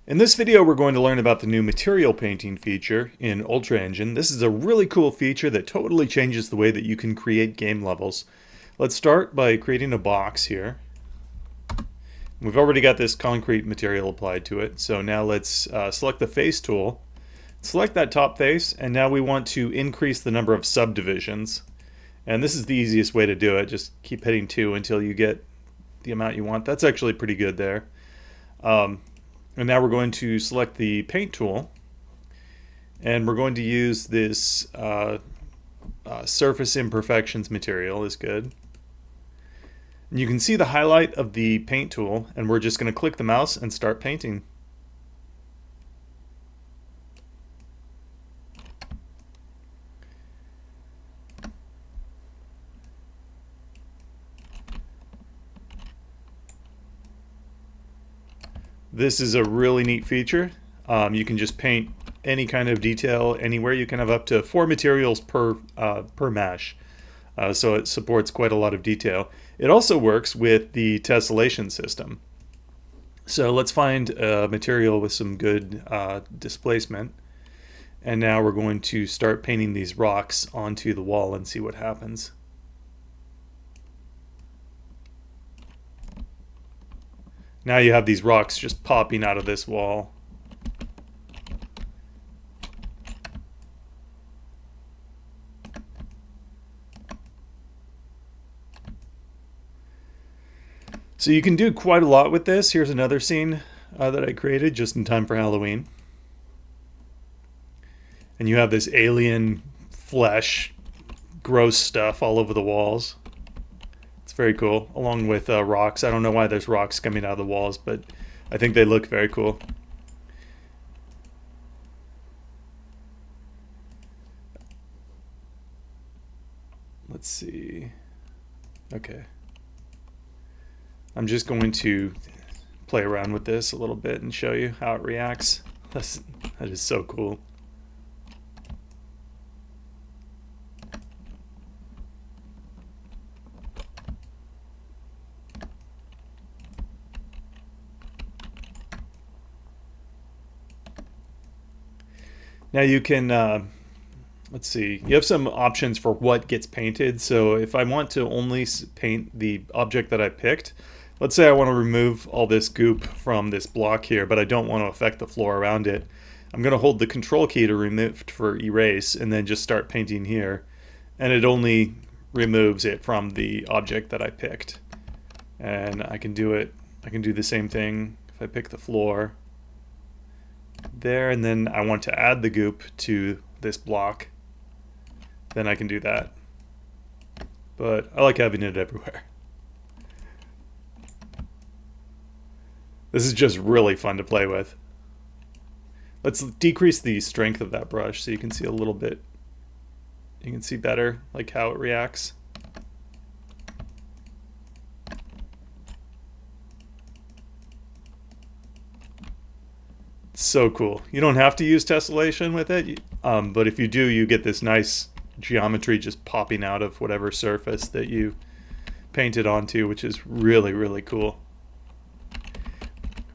In this video, we're going to learn about the new material painting feature in Ultra Engine. This is a really cool feature that totally changes the way that you can create game levels. Let's start by creating a box here. We've already got this concrete material applied to it, so now let's select the face tool. Select that top face, and now we want to increase the number of subdivisions. And this is the easiest way to do it. Just keep hitting 2 until you get the amount you want. That's actually pretty good there. And now we're going to select the paint tool, and we're going to use this surface imperfections material is good. And you can see the highlight of the paint tool, and we're just going to click the mouse and start painting. This is a really neat feature. You can just paint any kind of detail anywhere. You can have up to 4 materials per mesh, so it supports quite a lot of detail. It also works with the tessellation system. So let's find a material with some good displacement, and now we're going to start painting these rocks onto the wall and see what happens. Now you have these rocks just popping out of this wall. So you can do quite a lot with this. Here's another scene that I created just in time for Halloween. And you have this alien flesh, gross stuff all over the walls. It's very cool, along with rocks. I don't know why there's rocks coming out of the walls, but I think they look very cool. Let's see. Okay. I'm just going to play around with this a little bit and show you how it reacts. That is so cool. Now you can, let's see, you have some options for what gets painted. So if I want to only paint the object that I picked, let's say I want to remove all this goop from this block here, but I don't want to affect the floor around it. I'm going to hold the control key to remove for erase and then just start painting here. And it only removes it from the object that I picked. And I can do the same thing if I pick the floor there, and then I want to add the goop to this block, then I can do that. But I like having it everywhere. This is just really fun to play with. Let's decrease the strength of that brush so you can see a little bit. You can see better like how it reacts. So cool. You don't have to use tessellation with it, but if you do, you get this nice geometry just popping out of whatever surface that you painted onto, which is really, really cool.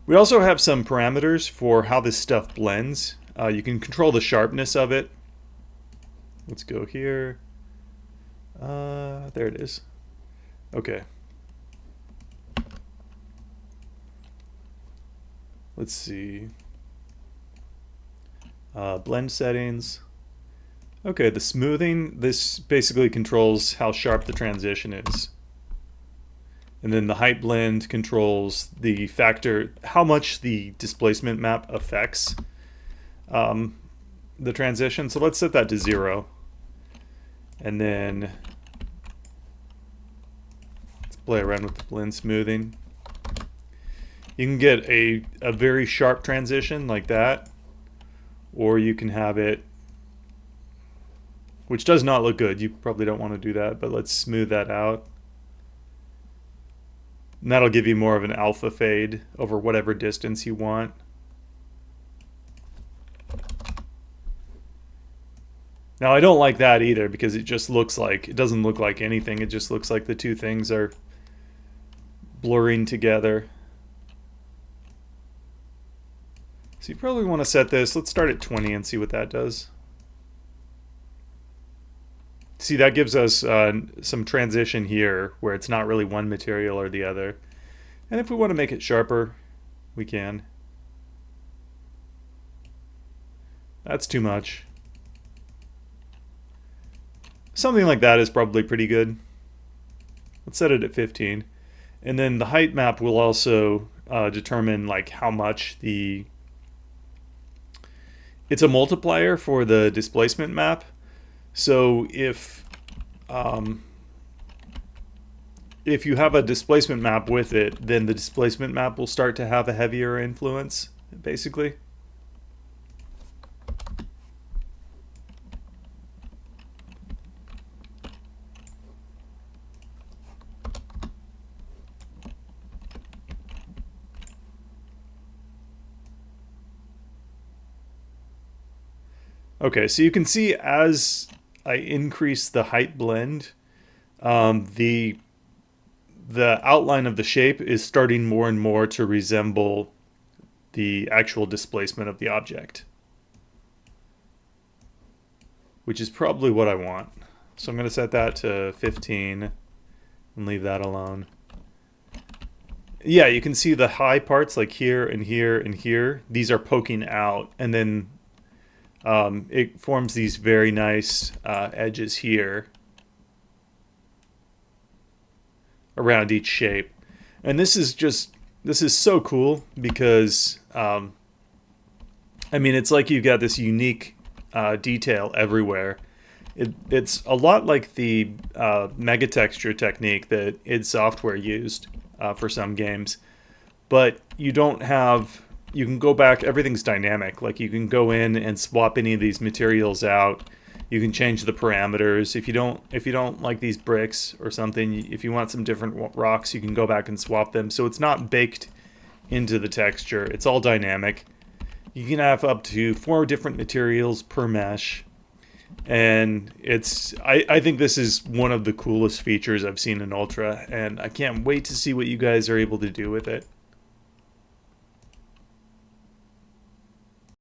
We also have some parameters for how this stuff blends. You can control the sharpness of it. Let's go here. There it is. Okay. Let's see. Blend settings. Okay, the smoothing, this basically controls how sharp the transition is. And then the height blend controls the factor, how much the displacement map affects the transition. So let's set that to 0. And then let's play around with the blend smoothing. You can get a very sharp transition like that, or you can have it, which does not look good. You probably don't want to do that, but let's smooth that out. And that'll give you more of an alpha fade over whatever distance you want. Now I don't like that either because it just looks like, it doesn't look like anything. It just looks like the two things are blurring together. So you probably want to set this. Let's start at 20 and see what that does. See, that gives us some transition here where it's not really one material or the other. And if we want to make it sharper, we can. That's too much. Something like that is probably pretty good. Let's set it at 15. And then the height map will also determine like how much the... It's a multiplier for the displacement map. So if you have a displacement map with it, then the displacement map will start to have a heavier influence, basically. Okay, so you can see as I increase the height blend, the outline of the shape is starting more and more to resemble the actual displacement of the object, which is probably what I want. So I'm going to set that to 15 and leave that alone. Yeah, you can see the high parts like here and here and here. These are poking out, and then it forms these very nice edges here around each shape. And this is so cool because I mean, it's like you've got this unique detail everywhere. It's a lot like the mega texture technique that id Software used for some games, but you don't have... You can go back, everything's dynamic. Like you can go in and swap any of these materials out. You can change the parameters. If you don't like these bricks or something, if you want some different rocks, you can go back and swap them. So it's not baked into the texture. It's all dynamic. You can have up to 4 different materials per mesh. And I think this is one of the coolest features I've seen in Ultra, and I can't wait to see what you guys are able to do with it.